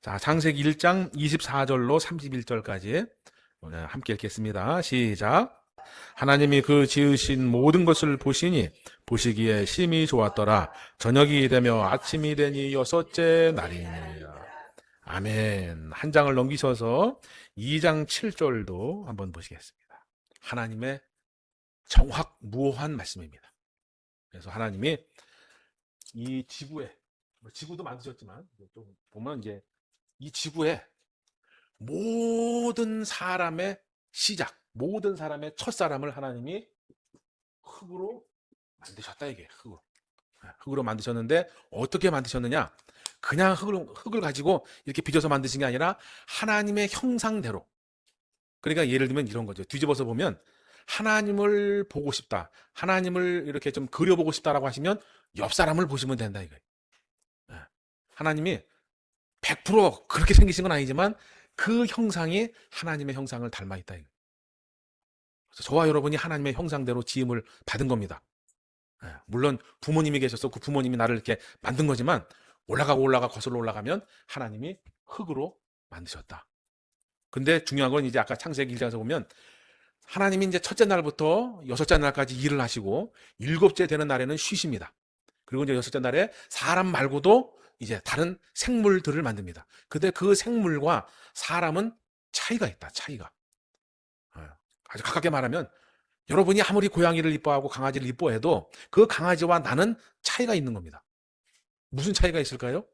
자, 창세기 1장 24절로 31절까지 함께 읽겠습니다. 시작. 하나님이 그 지으신 모든 것을 보시니 보시기에 심히 좋았더라. 저녁이 되며 아침이 되니 여섯째 날이니라. 아멘. 한 장을 넘기셔서 2장 7절도 한번 보시겠습니다. 하나님의 정확무오한 말씀입니다. 그래서 하나님이 이 지구에, 지구도 만드셨지만 좀 보면 이제 이 지구에 모든 사람의 시작, 모든 사람의 첫사람을 하나님이 흙으로 만드셨다, 이게 흙으로 만드셨는데 어떻게 만드셨느냐? 그냥 흙을 가지고 이렇게 빚어서 만드신 게 아니라 하나님의 형상대로. 그러니까 예를 들면 이런 거죠. 뒤집어서 보면 하나님을 보고 싶다, 하나님을 이렇게 좀 그려보고 싶다라고 하시면 옆 사람을 보시면 된다, 이거예요. 하나님이 100% 그렇게 생기신 건 아니지만 그 형상이 하나님의 형상을 닮아 있다. 그래서 저와 여러분이 하나님의 형상대로 지음을 받은 겁니다. 물론 부모님이 계셔서 그 부모님이 나를 이렇게 만든 거지만 올라가 거슬러 올라가면 하나님이 흙으로 만드셨다. 근데 중요한 건 이제 아까 창세기 1장에서 보면 하나님이 이제 첫째 날부터 여섯째 날까지 일을 하시고 일곱째 되는 날에는 쉬십니다. 그리고 이제 여섯째 날에 사람 말고도 이제 다른 생물들을 만듭니다. 근데 그 생물과 사람은 차이가 있다. 차이가. 아주 가깝게 말하면 여러분이 아무리 고양이를 이뻐하고 강아지를 이뻐해도 그 강아지와 나는 차이가 있는 겁니다. 무슨 차이가 있을까요?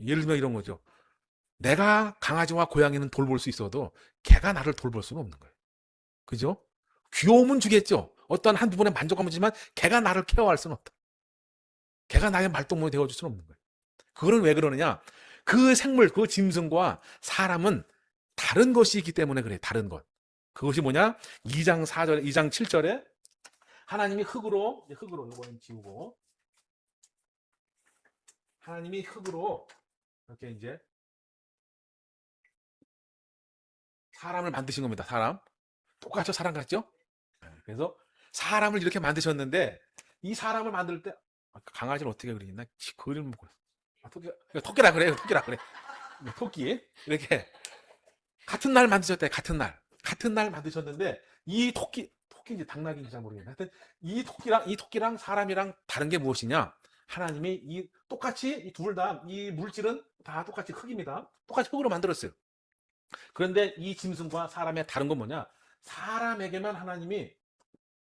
예를 들면 이런 거죠. 내가 강아지와 고양이는 돌볼 수 있어도 걔가 나를 돌볼 수는 없는 거예요. 그죠? 귀여움은 주겠죠. 어떤 한 부분에 만족감은 주지만 걔가 나를 케어할 수는 없다. 걔가 나의 말동무가 되어줄 수는 없는 거예요. 그거는 왜 그러느냐? 그 생물, 그 짐승과 사람은 다른 것이 있기 때문에 그래. 다른 것. 그것이 뭐냐? 2장 4절, 2장 7절에 하나님이 흙으로 이거는 지우고 하나님이 흙으로 이렇게 이제 사람을 만드신 겁니다. 사람. 똑같죠? 사람 같죠? 그래서 사람을 이렇게 만드셨는데 이 사람을 만들 때 강아지를 어떻게 그리나 그림을 보고 토끼라 그래요. 토끼라 그래. 토끼 이렇게 같은 날 만드셨대. 같은 날 만드셨는데 이 토끼인지 당나귀인지 잘 모르겠는데 하여튼 이 토끼랑 사람이랑 다른 게 무엇이냐? 하나님이 이 똑같이 이 둘 다 이 물질은 다 똑같이 흙입니다. 똑같이 흙으로 만들었어요. 그런데 이 짐승과 사람의 다른 건 뭐냐? 사람에게만 하나님이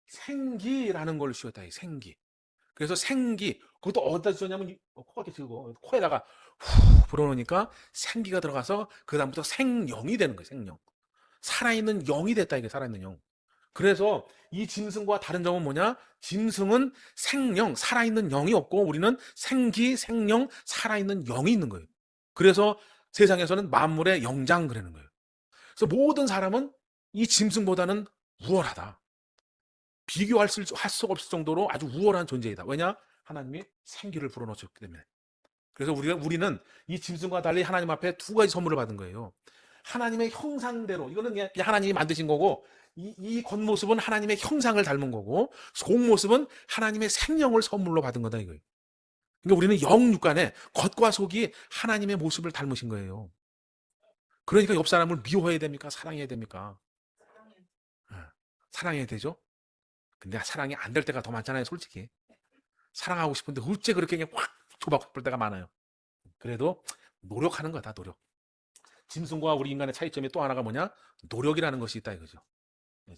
생기라는 걸 주셨다. 이 생기. 그래서 생기, 그것도 어디다 주셨냐면 코가 이렇게 지고 코에다가 후 불어넣으니까 생기가 들어가서 그 다음부터 생령이 되는 거예요. 생령. 살아있는 영이 됐다. 이게 살아있는 영. 그래서 이 짐승과 다른 점은 뭐냐? 짐승은 생령, 살아있는 영이 없고 우리는 생기, 생령, 살아있는 영이 있는 거예요. 그래서 세상에서는 만물의 영장 그러는 거예요. 그래서 모든 사람은 이 짐승보다는 우월하다. 비교할 수 없을 정도로 아주 우월한 존재이다. 왜냐? 하나님이 생기를 불어넣으셨기 때문에. 그래서 우리는 이 짐승과 달리 하나님 앞에 두 가지 선물을 받은 거예요. 하나님의 형상대로, 이거는 그냥 하나님이 만드신 거고, 이 겉모습은 하나님의 형상을 닮은 거고, 속모습은 하나님의 생명을 선물로 받은 거다, 이거예요. 그러니까 우리는 영육간에 겉과 속이 하나님의 모습을 닮으신 거예요. 그러니까 옆 사람을 미워해야 됩니까? 사랑해야 됩니까? 사랑해야 되죠? 근데 사랑이 안 될 때가 더 많잖아요, 솔직히. 사랑하고 싶은데 어째 그렇게 그냥 확 조박볼 때가 많아요. 그래도 노력하는 거다, 노력. 짐승과 우리 인간의 차이점이 또 하나가 뭐냐? 노력이라는 것이 있다 이거죠.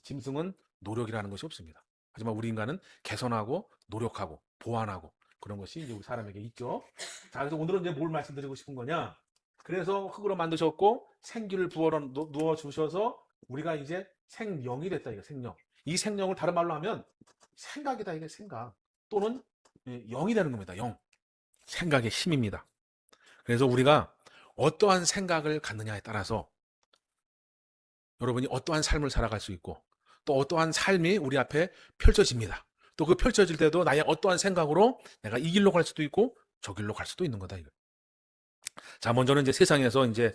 짐승은 노력이라는 것이 없습니다. 하지만 우리 인간은 개선하고 노력하고 보완하고 그런 것이 이제 우리 사람에게 있죠. 자, 그래서 오늘은 이제 뭘 말씀드리고 싶은 거냐? 그래서 흙으로 만드셨고 생기를 부어 누워 주셔서 우리가 이제 생명이 됐다 이거 생명. 이 생명을 다른 말로 하면 생각이다 이게 생각 또는 영이 되는 겁니다. 영. 생각의 힘입니다. 그래서 우리가 어떠한 생각을 갖느냐에 따라서 여러분이 어떠한 삶을 살아갈 수 있고 또 어떠한 삶이 우리 앞에 펼쳐집니다. 또 그 펼쳐질 때도 나의 어떠한 생각으로 내가 이 길로 갈 수도 있고 저 길로 갈 수도 있는 거다 이거. 자, 먼저는 이제 세상에서 이제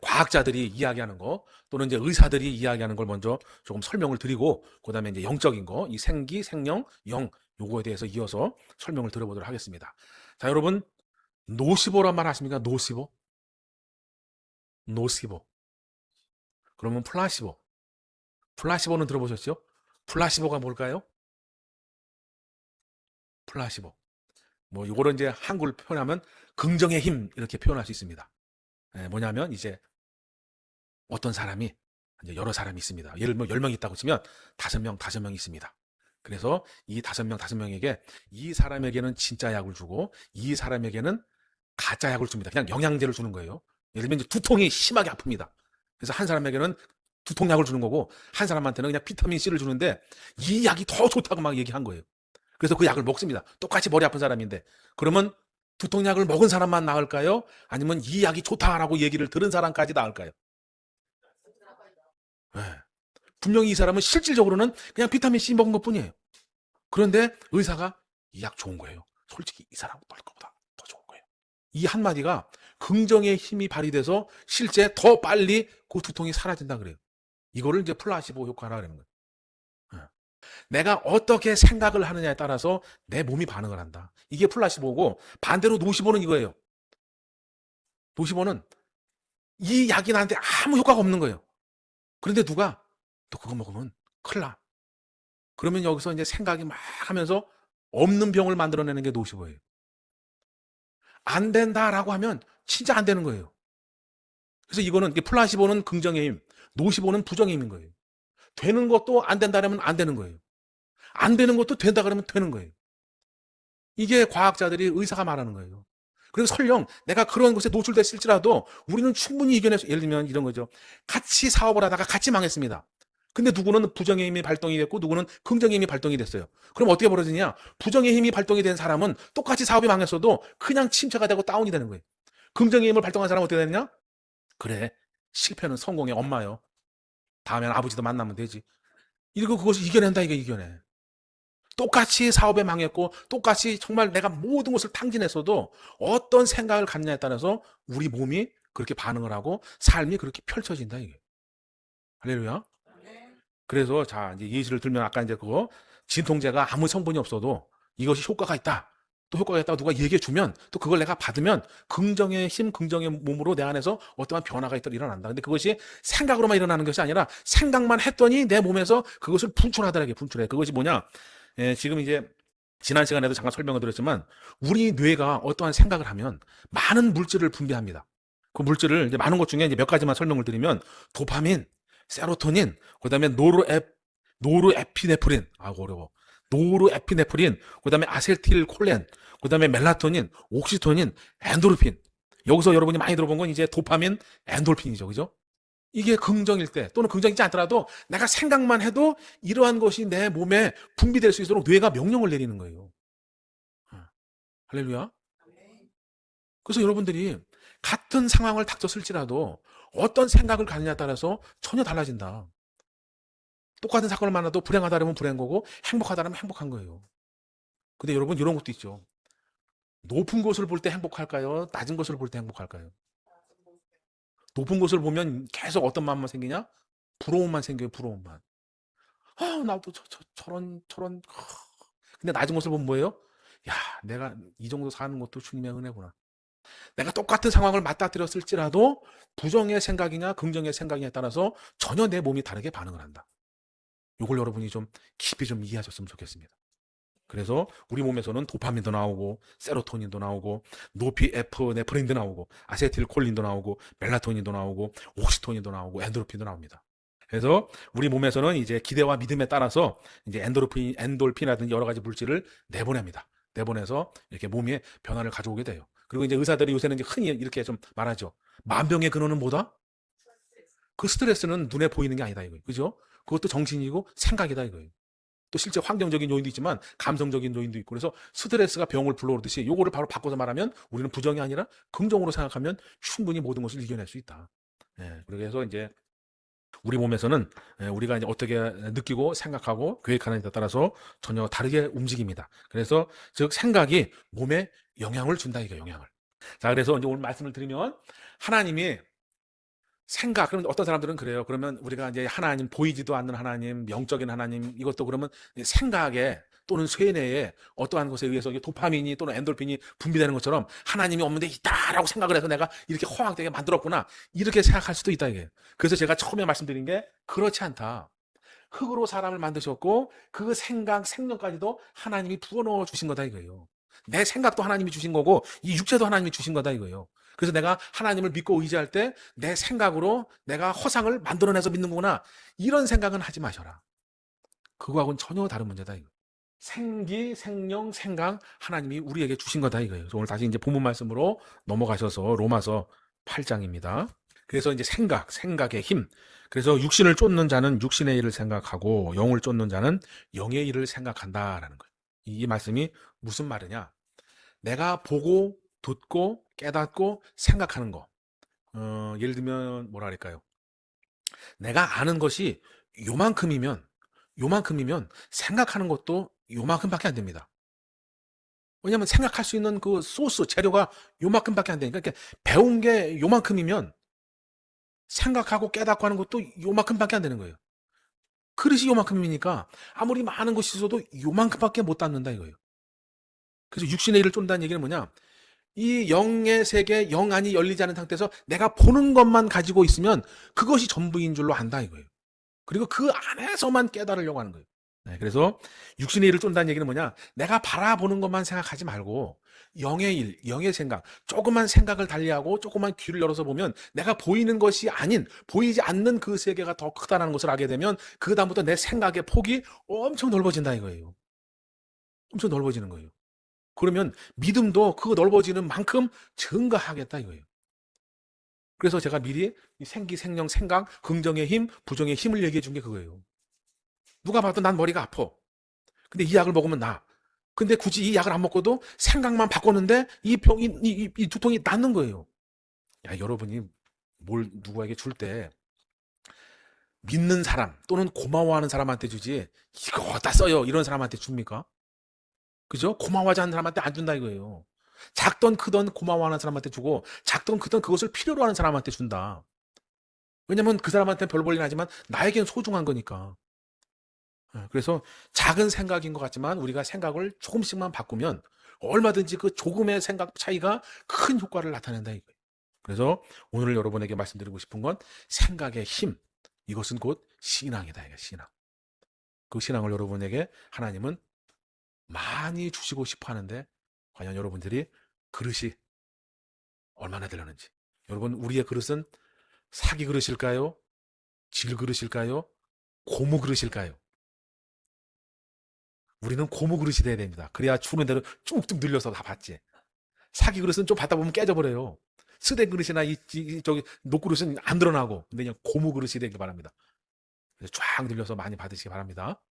과학자들이 이야기하는 거 또는 이제 의사들이 이야기하는 걸 먼저 조금 설명을 드리고 그다음에 이제 영적인 거, 이 생기, 생령, 영 요거에 대해서 이어서 설명을 드려보도록 하겠습니다. 자, 여러분 노시보란 말 아십니까? 노시보? 노시보. 그러면 플라시보. 플라시보는 들어보셨죠? 플라시보가 뭘까요? 플라시보. 뭐 요거를 이제 한글 표현하면 긍정의 힘 이렇게 표현할 수 있습니다. 뭐냐면 이제 어떤 사람이 이제 여러 사람이 있습니다. 예를 들면 10명 있다고 치면 5명 있습니다. 그래서 이 5명에게 이 사람에게는 진짜 약을 주고 이 사람에게는 가짜 약을 줍니다. 그냥 영양제를 주는 거예요. 예를 들면 이제 두통이 심하게 아픕니다. 그래서 한 사람에게는 두통약을 주는 거고 한 사람한테는 그냥 비타민 C를 주는데 이 약이 더 좋다고 막 얘기한 거예요. 그래서 그 약을 먹습니다. 똑같이 머리 아픈 사람인데 그러면 두통약을 먹은 사람만 나을까요? 아니면 이 약이 좋다라고 얘기를 들은 사람까지 나을까요? 네. 분명히 이 사람은 실질적으로는 그냥 비타민 C 먹은 것뿐이에요. 그런데 의사가 이 약 좋은 거예요. 솔직히 이 사람 먹을 것보다 더 좋은 거예요. 이 한마디가 긍정의 힘이 발휘돼서 실제 더 빨리 그 두통이 사라진다 그래요. 이거를 이제 플라시보 효과라 그러는 거예요. 네. 내가 어떻게 생각을 하느냐에 따라서 내 몸이 반응을 한다. 이게 플라시보고 반대로 노시보는 이거예요. 노시보는 이 약이 나한테 아무 효과가 없는 거예요. 그런데 누가 또 그거 먹으면 큰일 나. 그러면 여기서 이제 생각이 막 하면서 없는 병을 만들어내는 게 노시보예요. 안 된다라고 하면 진짜 안 되는 거예요. 그래서 이거는 플라시보는 긍정의 힘, 노시보는 부정의 힘인 거예요. 되는 것도 안 된다라면 안 되는 거예요. 안 되는 것도 된다 그러면 되는 거예요. 이게 과학자들이 의사가 말하는 거예요. 그리고 설령 내가 그런 것에 노출됐을지라도 우리는 충분히 이겨내서 예를 들면 이런 거죠. 같이 사업을 하다가 같이 망했습니다. 근데 누구는 부정의 힘이 발동이 됐고 누구는 긍정의 힘이 발동이 됐어요. 그럼 어떻게 벌어지냐? 부정의 힘이 발동이 된 사람은 똑같이 사업이 망했어도 그냥 침체가 되고 다운이 되는 거예요. 긍정의 힘을 발동한 사람은 어떻게 되느냐? 그래, 실패는 성공의 엄마요. 다음에는 아버지도 만나면 되지. 이거 그것을 이겨낸다 이게 이겨내. 똑같이 사업에 망했고 똑같이 정말 내가 모든 것을 탕진했어도 어떤 생각을 갖느냐에 따라서 우리 몸이 그렇게 반응을 하고 삶이 그렇게 펼쳐진다 이게. 할렐루야. 그래서 자 이제 예시를 들면 아까 이제 그거 진통제가 아무 성분이 없어도 이것이 효과가 있다. 또 효과가 있다고 누가 얘기해 주면 또 그걸 내가 받으면 긍정의 힘, 긍정의 몸으로 내 안에서 어떠한 변화가 일어난다. 근데 그것이 생각으로만 일어나는 것이 아니라 생각만 했더니 내 몸에서 그것을 분출하더라고요. 분출해. 그것이 뭐냐? 지금 이제 지난 시간에도 잠깐 설명을 드렸지만 우리 뇌가 어떠한 생각을 하면 많은 물질을 분비합니다. 그 물질을 이제 많은 것 중에 이제 몇 가지만 설명을 드리면 도파민, 세로토닌, 그다음에 노르에피네프린, 어려워. 노르에피네프린, 그다음에 아세틸콜린, 그다음에 멜라토닌, 옥시토닌, 엔도르핀. 여기서 여러분이 많이 들어본 건 이제 도파민, 엔돌핀이죠, 그죠? 이게 긍정일 때 또는 긍정이지 않더라도 내가 생각만 해도 이러한 것이 내 몸에 분비될 수 있도록 뇌가 명령을 내리는 거예요. 할렐루야. 그래서 여러분들이 같은 상황을 닥쳤을지라도 어떤 생각을 가느냐에 따라서 전혀 달라진다. 똑같은 사건을 만나도 불행하다면 불행한 거고 행복하다면 행복한 거예요. 근데 여러분 이런 것도 있죠. 높은 곳을 볼 때 행복할까요? 낮은 곳을 볼 때 행복할까요? 높은 곳을 보면 계속 어떤 마음만 생기냐? 부러움만 생겨요. 부러움만. 나도 저런. 근데 낮은 곳을 보면 뭐예요? 야, 내가 이 정도 사는 것도 주님의 은혜구나. 내가 똑같은 상황을 맞닥뜨렸을지라도 부정의 생각이냐 긍정의 생각이냐에 따라서 전혀 내 몸이 다르게 반응을 한다. 이걸 여러분이 좀 깊이 좀 이해하셨으면 좋겠습니다. 그래서 우리 몸에서는 도파민도 나오고 세로토닌도 나오고 노피에프네프린도 나오고 아세틸콜린도 나오고 멜라토닌도 나오고 옥시토닌도 나오고 엔도르핀도 나옵니다. 그래서 우리 몸에서는 이제 기대와 믿음에 따라서 이제 엔돌핀이라든지 여러 가지 물질을 내보냅니다. 내보내서 이렇게 몸에 변화를 가져오게 돼요. 그리고 이제 의사들이 요새는 이제 흔히 이렇게 좀 말하죠. 만병의 근원은 뭐다? 그 스트레스는 눈에 보이는 게 아니다 이거예요. 그죠? 그것도 정신이고 생각이다 이거예요. 또 실제 환경적인 요인도 있지만 감성적인 요인도 있고 그래서 스트레스가 병을 불러오듯이 요거를 바로 바꿔서 말하면 우리는 부정이 아니라 긍정으로 생각하면 충분히 모든 것을 이겨낼 수 있다. 그래서 이제 우리 몸에서는 우리가 이제 어떻게 느끼고 생각하고 계획하느냐에 따라서 전혀 다르게 움직입니다. 그래서 즉 생각이 몸에 영향을 준다 이게 영향을. 자 그래서 이제 오늘 말씀을 드리면 하나님이 생각 그러면 어떤 사람들은 그래요. 그러면 우리가 이제 하나님 보이지도 않는 하나님, 영적인 하나님 이것도 그러면 생각에 또는 쇠뇌에 어떠한 것에 의해서 이게 도파민이 또는 엔돌핀이 분비되는 것처럼 하나님이 없는데 있다라고 생각을 해서 내가 이렇게 허황되게 만들었구나. 이렇게 생각할 수도 있다 이게. 그래서 제가 처음에 말씀드린 게 그렇지 않다. 흙으로 사람을 만드셨고 그 생각, 생명까지도 하나님이 부어넣어 주신 거다 이거예요. 내 생각도 하나님이 주신 거고 이 육체도 하나님이 주신 거다 이거예요. 그래서 내가 하나님을 믿고 의지할 때 내 생각으로 내가 허상을 만들어내서 믿는 거구나. 이런 생각은 하지 마셔라. 그거하고는 전혀 다른 문제다 이거. 생기, 생명, 생각 하나님이 우리에게 주신 거다 이거예요. 그래서 오늘 다시 이제 본문 말씀으로 넘어가셔서 로마서 8장입니다. 그래서 이제 생각의 힘. 그래서 육신을 쫓는 자는 육신의 일을 생각하고 영을 쫓는 자는 영의 일을 생각한다라는 거예요. 이 말씀이 무슨 말이냐? 내가 보고 듣고 깨닫고 생각하는 거. 예를 들면 뭐라 그럴까요? 내가 아는 것이 요만큼이면 생각하는 것도 요만큼밖에 안 됩니다. 왜냐하면 생각할 수 있는 그 소스, 재료가 요만큼밖에 안 되니까 배운 게 요만큼이면 생각하고 깨닫고 하는 것도 요만큼밖에 안 되는 거예요. 그릇이 요만큼이니까 아무리 많은 것이 있어도 요만큼밖에 못 닿는다 이거예요. 그래서 육신의 일을 쫓는다는 얘기는 뭐냐? 이 영의 세계, 영안이 열리지 않은 상태에서 내가 보는 것만 가지고 있으면 그것이 전부인 줄로 안다 이거예요. 그리고 그 안에서만 깨달으려고 하는 거예요. 네, 그래서 육신의 일을 쫓는다는 얘기는 뭐냐? 내가 바라보는 것만 생각하지 말고 영의 일, 영의 생각, 조그만 생각을 달리하고 조그만 귀를 열어서 보면 내가 보이는 것이 아닌 보이지 않는 그 세계가 더 크다는 것을 알게 되면 그 다음부터 내 생각의 폭이 엄청 넓어진다 이거예요. 엄청 넓어지는 거예요. 그러면 믿음도 그 넓어지는 만큼 증가하겠다 이거예요. 그래서 제가 미리 생기, 생명, 생각, 긍정의 힘, 부정의 힘을 얘기해 준 게 그거예요. 누가 봐도 난 머리가 아파. 근데 이 약을 먹으면 나. 근데 굳이 이 약을 안 먹고도 생각만 바꿨는데 이 병이, 이 두통이 낫는 거예요. 야, 여러분이 뭘 누구에게 줄 때 믿는 사람 또는 고마워하는 사람한테 주지 이거 어디다 써요 이런 사람한테 줍니까? 그죠? 고마워하지 않는 사람한테 안 준다 이거예요. 작던 크던 고마워하는 사람한테 주고 작던 크던 그것을 필요로 하는 사람한테 준다. 왜냐면 그 사람한테는 별 볼일 하지만 나에겐 소중한 거니까. 그래서 작은 생각인 것 같지만 우리가 생각을 조금씩만 바꾸면 얼마든지 그 조금의 생각 차이가 큰 효과를 나타낸다 이거예요. 그래서 오늘 여러분에게 말씀드리고 싶은 건 생각의 힘. 이것은 곧 신앙이다. 이게 신앙. 그 신앙을 여러분에게 하나님은 많이 주시고 싶어 하는데 과연 여러분들이 그릇이 얼마나 되려는지. 여러분 우리의 그릇은 사기 그릇일까요? 질 그릇일까요? 고무 그릇일까요? 우리는 고무 그릇이 돼야 됩니다. 그래야 주는 대로 쭉쭉 늘려서 다 받지. 사기 그릇은 좀 받다 보면 깨져버려요. 스대 그릇이나 저기 녹그릇은 안 드러나고 근데 그냥 고무 그릇이 되길 바랍니다. 그래서 쫙 늘려서 많이 받으시기 바랍니다.